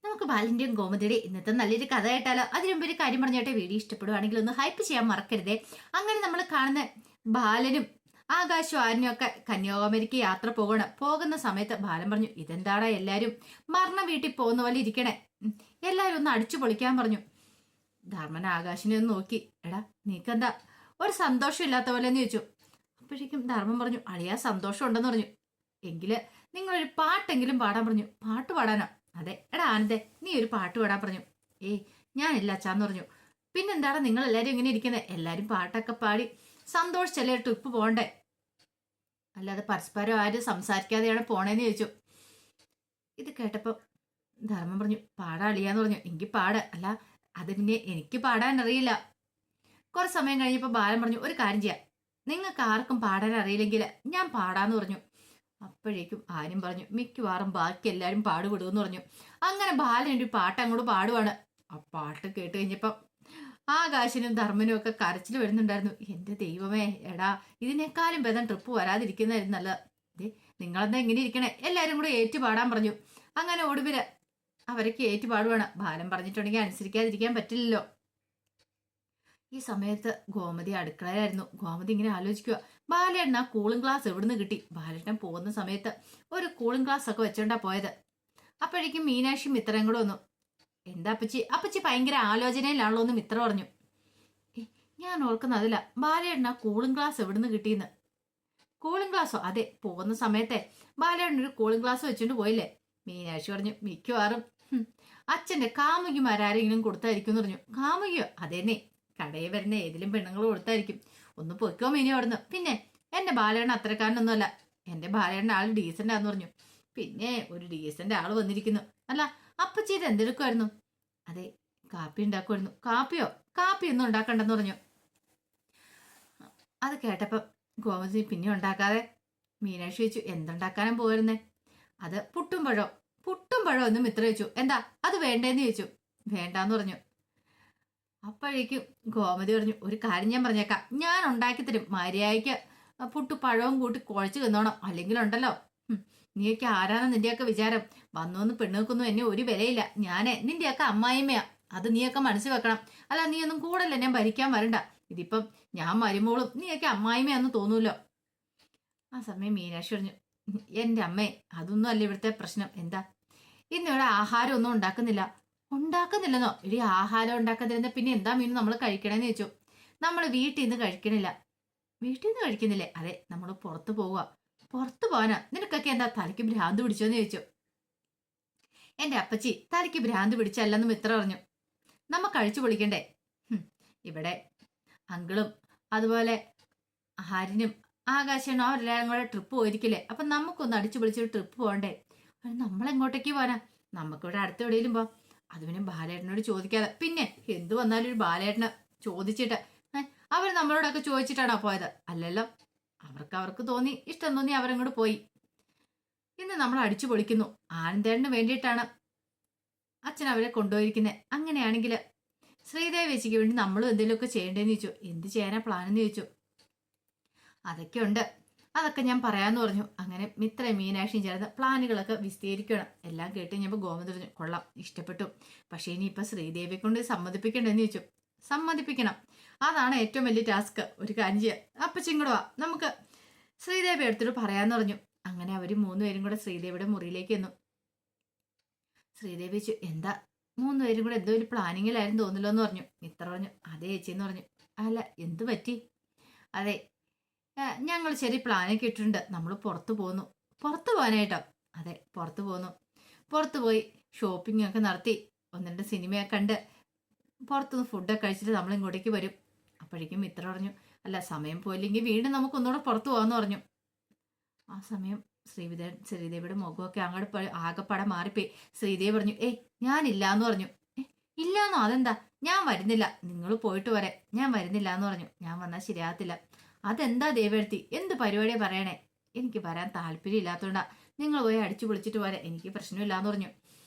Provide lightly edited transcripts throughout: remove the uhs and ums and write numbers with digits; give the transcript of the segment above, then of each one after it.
നമുക്ക് ബാലിന്റെയും ഗോമതിയുടെയും ഇന്നത്തെ നല്ലൊരു കഥ കേട്ടാലോ? അതിനു മുമ്പ് ഒരു കാര്യം പറഞ്ഞോട്ടെ, വീഡിയോ ഇഷ്ടപ്പെടുവാണെങ്കിൽ ഒന്ന് ഹൈപ്പ് ചെയ്യാൻ മറക്കരുതേ. അങ്ങനെ നമ്മൾ കാണുന്ന ബാലനും ആകാശവും ആര്യനും ഒക്കെ കന്യാകുമാരിക്ക് യാത്ര പോകുന്ന സമയത്ത് ബാലൻ പറഞ്ഞു, ഇതെന്താടാ എല്ലാരും മരണ വീട്ടിൽ പോകുന്ന പോലെ ഇരിക്കണേ, എല്ലാരും ഒന്ന് അടിച്ചു പൊളിക്കാൻ പറഞ്ഞു. ധർമ്മൻ ആകാശിനെ ഒന്ന് നോക്കി, എടാ നീക്കെന്താ ഒരു സന്തോഷം ഇല്ലാത്ത പോലെ എന്ന് ചോദിച്ചു. അപ്പോഴേക്കും ധർമ്മൻ പറഞ്ഞു, അളിയാ സന്തോഷം ഉണ്ടെന്ന് പറഞ്ഞു. എങ്കില് നിങ്ങളൊരു പാട്ടെങ്കിലും പാടാൻ പറഞ്ഞു. പാട്ട് പാടാനോ? അതെ. എടാ ആനന്ദേ, നീ ഒരു പാട്ട് പാടാൻ പറഞ്ഞു. ഏയ് ഞാനില്ല അച്ചാന്ന് പറഞ്ഞു. പിന്നെന്താടാ നിങ്ങൾ എല്ലാരും ഇങ്ങനെ ഇരിക്കുന്നത്? എല്ലാരും പാട്ടൊക്കെ പാടി സന്തോഷിച്ചല്ലേ ട്രിപ്പ് പോണ്ടേ, അല്ലാതെ പരസ്പരം ആരും സംസാരിക്കാതെയാണ് പോണേന്ന് ചോദിച്ചു. ഇത് കേട്ടപ്പോ ധർമ്മം പറഞ്ഞു, പാടാളിയാന്ന് പറഞ്ഞു. എങ്കിൽ പാട്, അല്ല അത് പിന്നെ എനിക്ക് പാടാൻ അറിയില്ല. കുറെ സമയം കഴിഞ്ഞപ്പോ ബാലൻ പറഞ്ഞു, ഒരു കാര്യം ചെയ്യാം, നിങ്ങൾക്ക് ആർക്കും പാടാൻ അറിയില്ലെങ്കിൽ ഞാൻ പാടാന്ന് പറഞ്ഞു. അപ്പോഴേക്കും ആരും പറഞ്ഞു, മിക്കവാറും ബാക്കി എല്ലാവരും പാടുപെടുമെന്ന് പറഞ്ഞു. അങ്ങനെ ബാലൻ ഒരു പാട്ട് അങ്ങോട്ട് പാടുവാണ്. ആ പാട്ട് കേട്ട് കഴിഞ്ഞപ്പം ആകാശിനും ധർമ്മനും ഒക്കെ കരച്ചിൽ വരുന്നുണ്ടായിരുന്നു. എന്റെ ദൈവമേ, എടാ ഇതിനേക്കാളും ഭേദം ട്രിപ്പ് വരാതിരിക്കുന്നതായിരുന്നു നല്ലത്. നിങ്ങളെന്താ ഇങ്ങനെ ഇരിക്കണേ? എല്ലാരും കൂടെ ഏറ്റു പാടാൻ പറഞ്ഞു. അങ്ങനെ ഒടുവില് അവരൊക്കെ ഏറ്റു പാടുവാണ്. ബാലൻ പറഞ്ഞിട്ടുണ്ടെങ്കിൽ അനുസരിക്കാതിരിക്കാൻ പറ്റില്ലല്ലോ. ഈ സമയത്ത് ഗോമതി അടുക്കളയിലായിരുന്നു. ഗോമതി ഇങ്ങനെ ആലോചിക്കുക, ബാലേട്ടൻ ആ കൂളിംഗ് ഗ്ലാസ് എവിടുന്ന് കിട്ടി? ബാലേട്ടൻ പോകുന്ന സമയത്ത് ഒരു കൂളിംഗ് ഗ്ലാസ് ഒക്കെ വെച്ചോണ്ടാ പോയത്. അപ്പോഴേക്കും മീനാക്ഷി മിത്രയും കൂടെ വന്നു. എന്താ അപ്പച്ചി? അപ്പച്ചി ഭയങ്കര ആലോചനയിലാണല്ലോ എന്ന് മിത്ര പറഞ്ഞു. ഞാൻ ഓർക്കുന്നതില്ല, ബാലേട്ടൻ ആ കൂളിംഗ് ഗ്ലാസ് എവിടുന്ന് കിട്ടിയെന്ന്. കൂളിംഗ് ഗ്ലാസ്സോ? അതെ, പോകുന്ന സമയത്തെ ബാലേട്ടൻ ഒരു കൂളിംഗ് ഗ്ലാസ് വെച്ചോണ്ട് പോയില്ലേ? മീനാക്ഷി പറഞ്ഞു, മിക്കവാറും അച്ഛന്റെ കാമുകിമാരാരെങ്കിലും കൊടുത്തായിരിക്കും എന്ന് പറഞ്ഞു. കാമുകിയോ? അതേന്നെ, കടയിൽ വരുന്ന ഏതിലും പെണ്ണുങ്ങൾ കൊടുത്തായിരിക്കും. ഒന്ന് പൊയ്ക്കോ മീനി അവിടുന്ന്. പിന്നെ എന്റെ ബാലേട്ടൻ അത്രക്കാരനൊന്നുമല്ല, എന്റെ ബാലേട്ടൻ്റെ ആൾ ഡീസന്റ് ആന്ന് പറഞ്ഞു. പിന്നെ ഒരു ഡീസന്റ് ആള് വന്നിരിക്കുന്നു. അല്ല അപ്പച്ചി ഇത് എന്തെടുക്കുമായിരുന്നു? അതെ, കാപ്പി ഉണ്ടാക്കുമായിരുന്നു. കാപ്പിയോ? കാപ്പിയൊന്നും ഉണ്ടാക്കണ്ടെന്ന് പറഞ്ഞു. അത് കേട്ടപ്പം ഗോമതി പിന്നെ ഉണ്ടാക്കാതെ മീനാക്ഷി ചോദിച്ചു, എന്തുണ്ടാക്കാനും പോയിരുന്നേ? അത് പുട്ടും പഴോ. പുട്ടും പഴോ എന്നും മിത്ര ചോദിച്ചു. എന്താ അത് വേണ്ടേന്ന് ചോദിച്ചു. വേണ്ടാന്ന് പറഞ്ഞു. അപ്പോഴേക്കും ഗോമതി പറഞ്ഞു, ഒരു കാര്യം ഞാൻ പറഞ്ഞേക്കാം, ഞാൻ ഉണ്ടാക്കി തരും, മര്യാദയ്ക്ക് പുട്ടു പഴവും കൂട്ടി കുഴച്ച് തിന്നോണം, അല്ലെങ്കിൽ ഉണ്ടല്ലോ നീയൊക്കെ ആരാണെന്ന് നിന്റെയൊക്കെ വിചാരം? വന്നോന്ന് പെണ്ണുക്കൊന്നും എന്നെ ഒരു വിലയില്ല. ഞാനേ നിന്റെയൊക്കെ അമ്മായിമ്മയാ, അത് നീയൊക്കെ മനസ്സിൽ വെക്കണം. അല്ല നീ ഒന്നും കൂടല്ല ഞാൻ ഭരിക്കാൻ വരണ്ട. ഇതിപ്പം ഞാൻ മരുമോളും നീയൊക്കെ അമ്മായിമ്മയാന്ന് തോന്നൂല്ലോ. ആ സമയം മീനാക്ഷി പറഞ്ഞു, എന്റെ അമ്മേ അതൊന്നും അല്ല ഇവിടുത്തെ പ്രശ്നം. എന്താ ഇന്നിവിടെ ആഹാരം ഒന്നും ഉണ്ടാക്കുന്നില്ല? ഉണ്ടാക്കുന്നില്ലെന്നോ? ഇടി ആഹാരം ഉണ്ടാക്കാതിരുന്ന പിന്നെ എന്താ മീനും നമ്മൾ കഴിക്കണേന്ന് ചോദിച്ചു. നമ്മൾ വീട്ടിൽ നിന്ന് കഴിക്കണില്ല. വീട്ടിൽ നിന്ന് കഴിക്കുന്നില്ലേ? അതെ, നമ്മൾ പുറത്തു പോവുക. പുറത്തു പോകാനാ? നിനക്കൊക്കെ എന്താ തലയ്ക്ക് ഭ്രാന്ത് പിടിച്ചോന്ന് ചോദിച്ചു. എന്റെ അപ്പച്ചി തലയ്ക്ക് ഭ്രാന്ത് പിടിച്ചല്ലെന്ന് മിത്ര പറഞ്ഞു. നമ്മ കഴിച്ചു പൊളിക്കണ്ടേ? ഇവിടെ അങ്കിളും അതുപോലെ ഹരിനും ആകാശനും അവരെല്ലാരും കൂടെ ട്രിപ്പ് പോയിരിക്കില്ലേ? അപ്പൊ നമുക്കൊന്ന് അടിച്ചു പൊളിച്ചൊരു ട്രിപ്പ് പോകണ്ടേ? നമ്മളെങ്ങോട്ടേക്ക് പോരാ? നമുക്കിവിടെ അടുത്ത എവിടെയെങ്കിലും പോവാം. അത് പിന്നെ ബാലേട്ടനോട് ചോദിക്കാതെ പിന്നെ എന്ത് വന്നാലും ഒരു ബാലേട്ടന് ചോദിച്ചിട്ട് അവർ നമ്മളോടൊക്കെ ചോദിച്ചിട്ടാണോ പോയത്? അല്ലല്ലോ. അവർക്ക് തോന്നി, ഇഷ്ടം തോന്നി അവരങ്ങോട്ട് പോയി. ഇന്ന് നമ്മൾ അടിച്ചു പൊളിക്കുന്നു. ആനന്ദേട്ടന് വേണ്ടിയിട്ടാണ് അച്ഛൻ അവരെ കൊണ്ടുപോയിരിക്കുന്നത്. അങ്ങനെയാണെങ്കിൽ ശ്രീദേവി ചേച്ചിക്ക് വേണ്ടി നമ്മളും എന്തെങ്കിലുമൊക്കെ ചെയ്യേണ്ടതെന്ന് ചോദിച്ചു. എന്ത് ചെയ്യാനാ പ്ലാൻ എന്ന് ചോദിച്ചു. അതൊക്കെ ഉണ്ട്, അതൊക്കെ ഞാൻ പറയാന്ന് പറഞ്ഞു. അങ്ങനെ മിത്രയും മീനാക്ഷിയും ചേർന്ന് പ്ലാനുകളൊക്കെ വിസ്തീരിക്കണം. എല്ലാം കേട്ട് കഴിഞ്ഞപ്പോൾ ഗോമതി പറഞ്ഞു, കൊള്ളാം, ഇഷ്ടപ്പെട്ടു. പക്ഷേ ഇനിയിപ്പോൾ ശ്രീദേവിയെ കൊണ്ട് സമ്മതിപ്പിക്കണ്ടെന്ന് ചോദിച്ചു. സമ്മതിപ്പിക്കണം, അതാണ് ഏറ്റവും വലിയ ടാസ്ക്. ഒരു കാര്യം ചെയ്യാം, അപ്പച്ചും കൂടെ വാ, നമുക്ക് ശ്രീദേവി എടുത്തിട്ട് പറയാന്ന് പറഞ്ഞു. അങ്ങനെ അവർ മൂന്നുപേരും കൂടെ ശ്രീദേവിയുടെ മുറിയിലേക്ക് വന്നു. ശ്രീദേവി ചോദിച്ചു, എന്താ മൂന്നുപേരും കൂടെ എന്തോ ഒരു പ്ലാനിങ്ങിലായിരുന്നു തോന്നില്ലോ എന്ന് പറഞ്ഞു. മിത്ര പറഞ്ഞു, അതെ ചേച്ചിന്ന് പറഞ്ഞു. അല്ല എന്ത് പറ്റി? അതെ, ഞങ്ങൾ ശരി പ്ലാനൊക്കെ ഇട്ടിട്ടുണ്ട്, നമ്മൾ പുറത്തു പോകുന്നു. പുറത്തു പോകാനായിട്ടോ? അതെ, പുറത്തു പോകുന്നു. പുറത്തു പോയി ഷോപ്പിംഗ് ഒക്കെ നടത്തി ഒന്ന് രണ്ട് സിനിമയൊക്കെ കണ്ട് പുറത്തുനിന്ന് ഫുഡൊക്കെ കഴിച്ചിട്ട് നമ്മൾ ഇങ്ങോട്ടേക്ക് വരും. അപ്പോഴേക്കും മിത്ര പറഞ്ഞു, അല്ല സമയം പോയില്ലെങ്കിൽ വീണ്ടും നമുക്ക് ഒന്നുകൂടെ പുറത്തു പോകാമെന്ന് പറഞ്ഞു. ആ സമയം ശ്രീദേവിയുടെ മുഖമൊക്കെ അങ്ങോട്ട് ആകെപ്പാടെ മാറിപ്പോയി. ശ്രീദേവി പറഞ്ഞു, ഞാനില്ലാന്ന് പറഞ്ഞു. ഇല്ലാന്നോ? അതെന്താ? ഞാൻ വരുന്നില്ല, നിങ്ങൾ പോയിട്ട് വരെ, ഞാൻ വരുന്നില്ല എന്ന് പറഞ്ഞു. ഞാൻ വന്നാൽ ശരിയാകത്തില്ല. അതെന്താ ദേവെടുത്തി, എന്ത് പരിപാടിയാ പറയണേ? എനിക്ക് വരാൻ താല്പര്യം ഇല്ലാത്തതുകൊണ്ടാ, നിങ്ങൾ പോയി അടിച്ചു പൊളിച്ചിട്ട് പോരെ, എനിക്ക് പ്രശ്നമില്ലാന്ന് പറഞ്ഞു.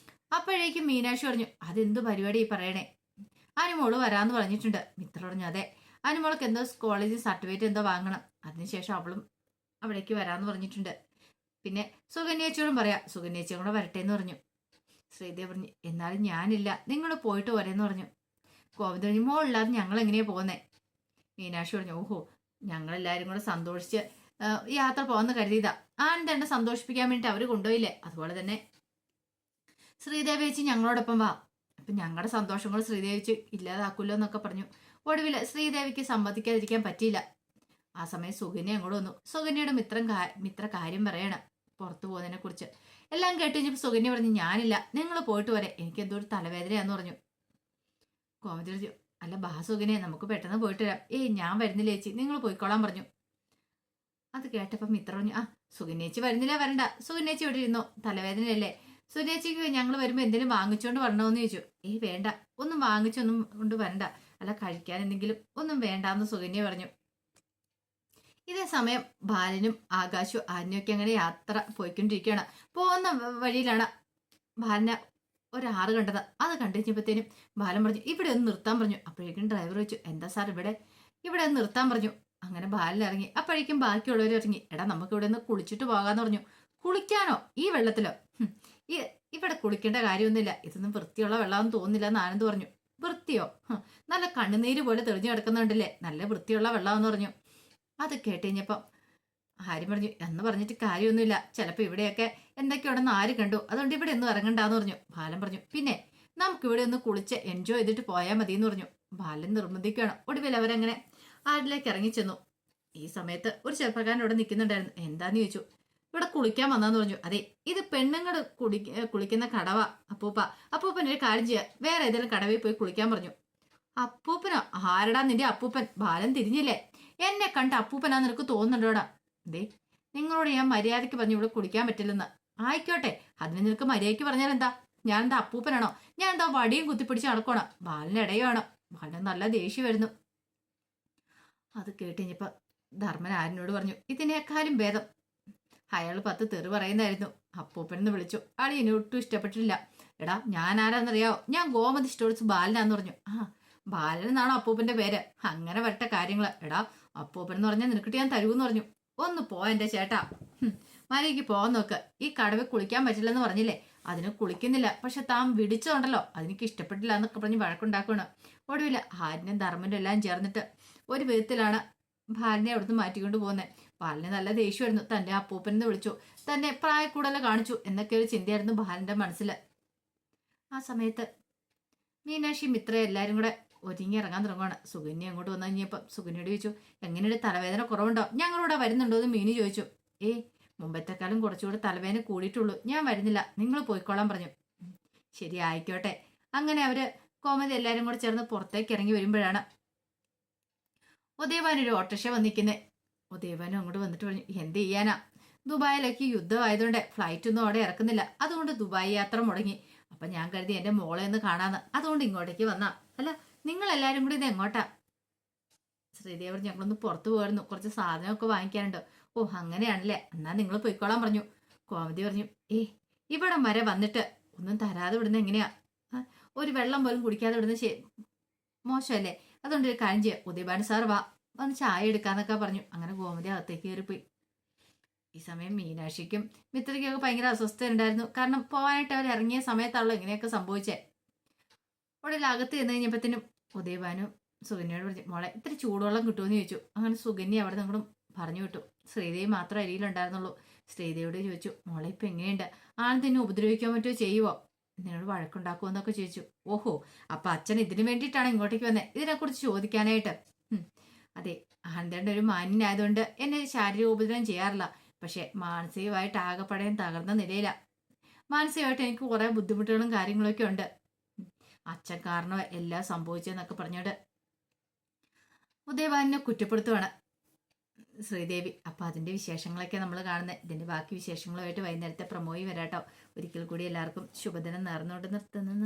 അപ്പോഴേക്കും മീനാക്ഷി പറഞ്ഞു, അതെന്ത് പരിപാടി പറയണേ? അനുമോള് വരാന്ന് പറഞ്ഞിട്ടുണ്ട്. മിത്ര പറഞ്ഞു, അതെ, അനുമോൾക്ക് എന്തോ കോളേജിൽ സർട്ടിഫിക്കറ്റ് എന്തോ വാങ്ങണം, അതിനുശേഷം അവളും അവിടേക്ക് വരാന്ന് പറഞ്ഞിട്ടുണ്ട്. പിന്നെ സുകന്യേച്ചിയോടും പറയാം, സുകന്യേച്ചിയും കൂടെ വരട്ടെ എന്ന് പറഞ്ഞു. ശ്രീദേവി പറഞ്ഞു എന്നാലും ഞാനില്ല, നിങ്ങൾ പോയിട്ട് വരെയെന്ന് പറഞ്ഞു. ഗോവിന്ദൻ പറഞ്ഞു മോളില്ലാതെ ഞങ്ങൾ എങ്ങനെയാ പോകുന്നേ? മീനാക്ഷി പറഞ്ഞു ഓഹോ, ഞങ്ങളെല്ലാവരും കൂടെ സന്തോഷിച്ച് യാത്ര പോകുന്ന കരുതിയതാ. ആനന്ദേണ്ട സന്തോഷിപ്പിക്കാൻ വേണ്ടിട്ട് അവർ കൊണ്ടുപോയില്ലേ, അതുപോലെ തന്നെ ശ്രീദേവി ചേച്ചി ഞങ്ങളോടൊപ്പം വാ, അപ്പൊ ഞങ്ങളുടെ സന്തോഷങ്ങൾ ശ്രീദേവി ചേച്ചി ഇല്ലാതാക്കുമല്ലോ എന്നൊക്കെ പറഞ്ഞു. ഒടുവിൽ ശ്രീദേവിക്ക് സമ്മതിക്കാതിരിക്കാൻ പറ്റിയില്ല. ആ സമയം സുകന്യ അങ്ങോട്ട് വന്നു. സുകന്യയുടെ മിത്ര കാര്യം പറയണം പുറത്തു പോകുന്നതിനെ കുറിച്ച്. എല്ലാം കേട്ട് കഴിഞ്ഞപ്പോൾ സുകന്യ പറഞ്ഞു ഞാനില്ല, നിങ്ങൾ പോയിട്ട് വരെ, എനിക്ക് എന്തോ ഒരു തലവേദനയാന്ന് പറഞ്ഞു. കോമതി അല്ല സുകന്യ, നമുക്ക് പെട്ടെന്ന് പോയിട്ട് വരാം. ഏയ് ഞാൻ വരുന്നില്ല ചേച്ചി, നിങ്ങൾ പോയിക്കോളാൻ പറഞ്ഞു. അത് കേട്ടപ്പം മിത്ര പറഞ്ഞു സുകന്യേച്ചി വരുന്നില്ല, വരണ്ട, സുകന്യേച്ചി ഇവിടെ ഇരുന്നോ, തലവേദനയല്ലേ. സുകന്യേച്ചിക്ക് ഞങ്ങൾ വരുമ്പോൾ എന്തെങ്കിലും വാങ്ങിച്ചുകൊണ്ട് വരണമെന്ന് ചോദിച്ചു. ഏയ് വേണ്ട, ഒന്നും വാങ്ങിച്ചൊന്നും കൊണ്ട് വരണ്ട, അല്ല കഴിക്കാൻ എന്തെങ്കിലും ഒന്നും വേണ്ടാന്ന് സുകന്യ പറഞ്ഞു. ഇതേ സമയം ബാലനും ആകാശും ആന്യൊക്കെ അങ്ങനെ യാത്ര പോയിക്കൊണ്ടിരിക്കുകയാണ്. പോകുന്ന വഴിയിലാണ് ബാലനെ ഒരാറ് കണ്ടത്. അത് കണ്ടുകഴിഞ്ഞപ്പോഴത്തേനും ബാലൻ പറഞ്ഞു ഇവിടെ ഒന്ന് നിർത്താൻ പറഞ്ഞു. അപ്പോഴേക്കും ഡ്രൈവർ ചോദിച്ചു എന്താ സാർ ഇവിടെ ഒന്ന് നിർത്താൻ പറഞ്ഞു. അങ്ങനെ ബാലൻ ഇറങ്ങി. അപ്പോഴേക്കും ബാക്കിയുള്ളവർ ഇറങ്ങി. എടാ നമുക്ക് ഇവിടെ ഒന്ന് കുളിച്ചിട്ട് പോകാന്ന് പറഞ്ഞു. കുളിക്കാനോ ഈ വെള്ളത്തിലോ? ഇവിടെ കുളിക്കേണ്ട കാര്യമൊന്നുമില്ല, ഇതൊന്നും വൃത്തിയുള്ള വെള്ളമെന്ന് തോന്നുന്നില്ല എന്ന് ആനന്ദ് പറഞ്ഞു. വൃത്തിയോ? നല്ല കണ്ണുനീര് പോലെ തെളിഞ്ഞു കിടക്കുന്നുണ്ടല്ലേ, നല്ല വൃത്തിയുള്ള വെള്ളമെന്ന് പറഞ്ഞു. അത് കേട്ടുകഴിഞ്ഞപ്പം ആര്യം പറഞ്ഞു എന്ന് പറഞ്ഞിട്ട് കാര്യമൊന്നുമില്ല, ചിലപ്പോൾ ഇവിടെയൊക്കെ എന്തൊക്കെയുണ്ടെന്ന് ആര് കണ്ടു, അതുകൊണ്ട് ഇവിടെ ഒന്നും ഇറങ്ങണ്ടാന്ന് പറഞ്ഞു. ബാലൻ പറഞ്ഞു പിന്നെ നമുക്കിവിടെ ഒന്ന് കുളിച്ച് എൻജോയ് ചെയ്തിട്ട് പോയാൽ മതി എന്ന് പറഞ്ഞു. ബാലൻ നിർബന്ധിക്കുകയാണ്. ഒടുവിൽ അവരങ്ങനെ ആരിലേക്ക് ഇറങ്ങിച്ചെന്നു. ഈ സമയത്ത് ഒരു ചെറുപ്പക്കാരൻ ഇവിടെ നിൽക്കുന്നുണ്ടായിരുന്നു. എന്താന്ന് ചോദിച്ചു. ഇവിടെ കുളിക്കാൻ വന്നാന്ന് പറഞ്ഞു. അതെ, ഇത് പെണ്ണുങ്ങൾ കുളിക്കുന്ന കടവ അപ്പൂപ്പൻ ഒരു കാര്യം ചെയ്യുക, വേറെ ഏതെങ്കിലും കടവയിൽ പോയി കുളിക്കാൻ പറഞ്ഞു. അപ്പൂപ്പനോ? ആരടാ നിന്റെ അപ്പൂപ്പൻ? ബാലൻ തിരിഞ്ഞില്ലേ. എന്നെ കണ്ട അപ്പൂപ്പനാ നിനക്ക് തോന്നുന്നുണ്ടോടാ? ദേ നിങ്ങളോട് ഞാൻ മര്യാദയ്ക്ക് പറഞ്ഞു ഇവിടെ കുളിക്കാൻ പറ്റില്ലെന്ന്. ആയിക്കോട്ടെ, അതിന് നിനക്ക് മര്യാദയ്ക്ക് പറഞ്ഞാൽ എന്താ? ഞാൻ എന്താ അപ്പൂപ്പനാണോ? ഞാൻ എന്താ വടിയും കുത്തിപ്പിടിച്ച് നടക്കണം? ബാലനിടയാണ്. ബാലൻ നല്ല ദേഷ്യം വരുന്നു. അത് കേട്ടുകഴിഞ്ഞപ്പോ ധർമ്മൻ ആരിനോട് പറഞ്ഞു ഇതിനേക്കാളും ഭേദം അയാൾ 10 തെറി പറയുന്നായിരുന്നു. അപ്പൂപ്പനെന്ന് വിളിച്ചു. ആളി എന്നെ ഒട്ടും ഇഷ്ടപ്പെട്ടില്ല. എടാ ഞാൻ ആരാന്നറിയാവോ? ഞാൻ ഗോമതി സ്റ്റോഴ്സ് ബാലനാന്ന് പറഞ്ഞു. ബാലൻ എന്നാണോ അപ്പൂപ്പന്റെ പേര്? അങ്ങനെ വരട്ടെ കാര്യങ്ങള്. എടാ അപ്പൂപ്പൻ എന്ന് പറഞ്ഞാൽ നിനക്കിട്ട് ഞാൻ തരൂന്ന് പറഞ്ഞു. ഒന്ന് പോ എന്റെ ചേട്ടാ, മര്യാദയ്ക്ക് പോകാൻ നോക്ക്. ഈ കടവിൽ കുളിക്കാൻ പറ്റില്ലെന്ന് പറഞ്ഞില്ലേ, അതിന് കുളിക്കുന്നില്ല, പക്ഷെ താൻ വിടിച്ചതുണ്ടല്ലോ അതെനിക്ക് ഇഷ്ടപ്പെട്ടില്ല എന്നൊക്കെ പറഞ്ഞ് വഴക്കുണ്ടാക്കണം. ഒടുവില്ല ഹാരിനും ധർമ്മനും എല്ലാം ചേർന്നിട്ട് ഒരു വിധത്തിലാണ് ബാലിനെ അവിടുന്ന് മാറ്റിക്കൊണ്ട് പോകുന്നത്. ബാലിന് നല്ല ദേഷ്യമായിരുന്നു. തന്റെ അപ്പൂപ്പനെന്ന് വിളിച്ചു, തന്നെ പ്രായക്കൂടല കാണിച്ചു എന്നൊക്കെ ഒരു ചിന്തയായിരുന്നു ബാലന്റെ മനസ്സിൽ. ആ സമയത്ത് മീനാക്ഷി മിത്ര എല്ലാരും കൂടെ ഒരുങ്ങി ഇറങ്ങാൻ തുടങ്ങുകയാണ്. സുകന്യ അങ്ങോട്ട് വന്നു കഴിഞ്ഞപ്പം സുകന്യയോട് ചോദിച്ചു എങ്ങനെയൊരു തലവേദന കുറവുണ്ടോ, ഞങ്ങളിവിടെ വരുന്നുണ്ടോ എന്ന് മീനി ചോദിച്ചു. മുമ്പത്തെക്കാളും കുറച്ചുകൂടെ തലവേദന കൂടിയിട്ടുള്ളൂ, ഞാൻ വരുന്നില്ല, നിങ്ങൾ പോയിക്കോളാൻ പറഞ്ഞു. ശരി ആയിക്കോട്ടെ. അങ്ങനെ അവര് കോമതി എല്ലാരും കൂടെ ചേർന്ന് പുറത്തേക്ക് ഇറങ്ങി വരുമ്പോഴാണ് ഉദയവാനൊരു ഓട്ടോറിക്ഷ വന്നിരിക്കുന്നത്. ഉദയവാനും അങ്ങോട്ട് വന്നിട്ട് പറഞ്ഞു എന്ത് ചെയ്യാനാ, ദുബായിലേക്ക് യുദ്ധമായതുകൊണ്ട് ഫ്ലൈറ്റ് ഒന്നും അവിടെ ഇറക്കുന്നില്ല, അതുകൊണ്ട് ദുബായ് യാത്ര മുടങ്ങി. അപ്പൊ ഞാൻ കരുതി എന്റെ മോളെ ഒന്ന് കാണാന്ന്, അതുകൊണ്ട് ഇങ്ങോട്ടേക്ക് വന്നാ. അല്ല നിങ്ങൾ എല്ലാരും കൂടി ഇത് എങ്ങോട്ടാ? ശ്രീദേവർ ഞങ്ങളൊന്ന് പുറത്തു പോയിരുന്നു, കുറച്ച് സാധനമൊക്കെ വാങ്ങിക്കാനുണ്ട്. ഓ അങ്ങനെയാണല്ലേ, എന്നാ നിങ്ങൾ പോയിക്കോളാൻ പറഞ്ഞു. കോമതി പറഞ്ഞു ഇവിടെ വരെ വന്നിട്ട് ഒന്നും തരാതെ വിടുന്ന എങ്ങനെയാ? ഒരു വെള്ളം പോലും കുടിക്കാതെ വിടുന്ന മോശമല്ലേ, അതുകൊണ്ട് ഒരു കാര്യം ചെയ്യാം, ഉദയഭാൻ സാർ വാ വന്ന് ചായ എടുക്കാന്നൊക്കെ പറഞ്ഞു. അങ്ങനെ ഗോമതി അകത്തേക്ക് കയറിപ്പോയി. ഈ സമയം മീനാക്ഷിക്കും മിത്രയ്ക്കൊക്കെ ഭയങ്കര അസ്വസ്ഥ ഉണ്ടായിരുന്നു. കാരണം പോകാനായിട്ട് അവർ ഇറങ്ങിയ സമയത്താണല്ലോ ഇങ്ങനെയൊക്കെ സംഭവിച്ചേ. ഉടനെ അകത്ത് ചെന്ന് കഴിഞ്ഞപ്പോഴത്തേനും ഉദയഭാനും സുകന്യയോട് പറഞ്ഞു മോളെ ഇത്തിരി ചൂടുവെള്ളം കിട്ടുമെന്ന് ചോദിച്ചു. അങ്ങനെ സുകന്യ അവിടെ നിങ്ങളും പറഞ്ഞു വിട്ടു. ശ്രീദേവി മാത്രം അരിയിലുണ്ടായിരുന്നുള്ളൂ. ശ്രീദേവിയോട് ചോദിച്ചു മോളെ ഇപ്പൊ എങ്ങനെയുണ്ട്, ആനന്ദിനെ ഉപദ്രവിക്കാൻ പറ്റുമോ, ചെയ്യുവോ, എന്നോട് വഴക്കുണ്ടാക്കുമോ എന്നൊക്കെ ചോദിച്ചു. ഓഹോ, അപ്പൊ അച്ഛൻ ഇതിനു വേണ്ടിയിട്ടാണ് ഇങ്ങോട്ടേക്ക് വന്നത്, ഇതിനെക്കുറിച്ച് ചോദിക്കാനായിട്ട്. അതെ, ആനന്ദേണ്ട ഒരു മാന്യനായതുകൊണ്ട് എന്നെ ശാരീരിക ഉപദ്രവം ചെയ്യാറില്ല, പക്ഷെ മാനസികമായിട്ട് ആകെപ്പടയും തകർന്ന നിലയില. മാനസികമായിട്ട് എനിക്ക് കുറെ ബുദ്ധിമുട്ടുകളും കാര്യങ്ങളൊക്കെ ഉണ്ട്, അച്ഛൻ കാരണം എല്ലാം സംഭവിച്ചെന്നൊക്കെ പറഞ്ഞോണ്ട് ഉദയഭാനെ കുറ്റപ്പെടുത്തുവാണ് ശ്രീദേവി. അപ്പൊ അതിന്റെ വിശേഷങ്ങളൊക്കെ നമ്മൾ കാണുന്നത്. ഇതിന്റെ ബാക്കി വിശേഷങ്ങളുമായിട്ട് വൈകുന്നേരത്തെ പ്രമോയി വരാട്ടോ. ഒരിക്കൽ കൂടി എല്ലാവർക്കും ശുഭദിനം നേർന്നുകൊണ്ട് നിർത്തുന്നു.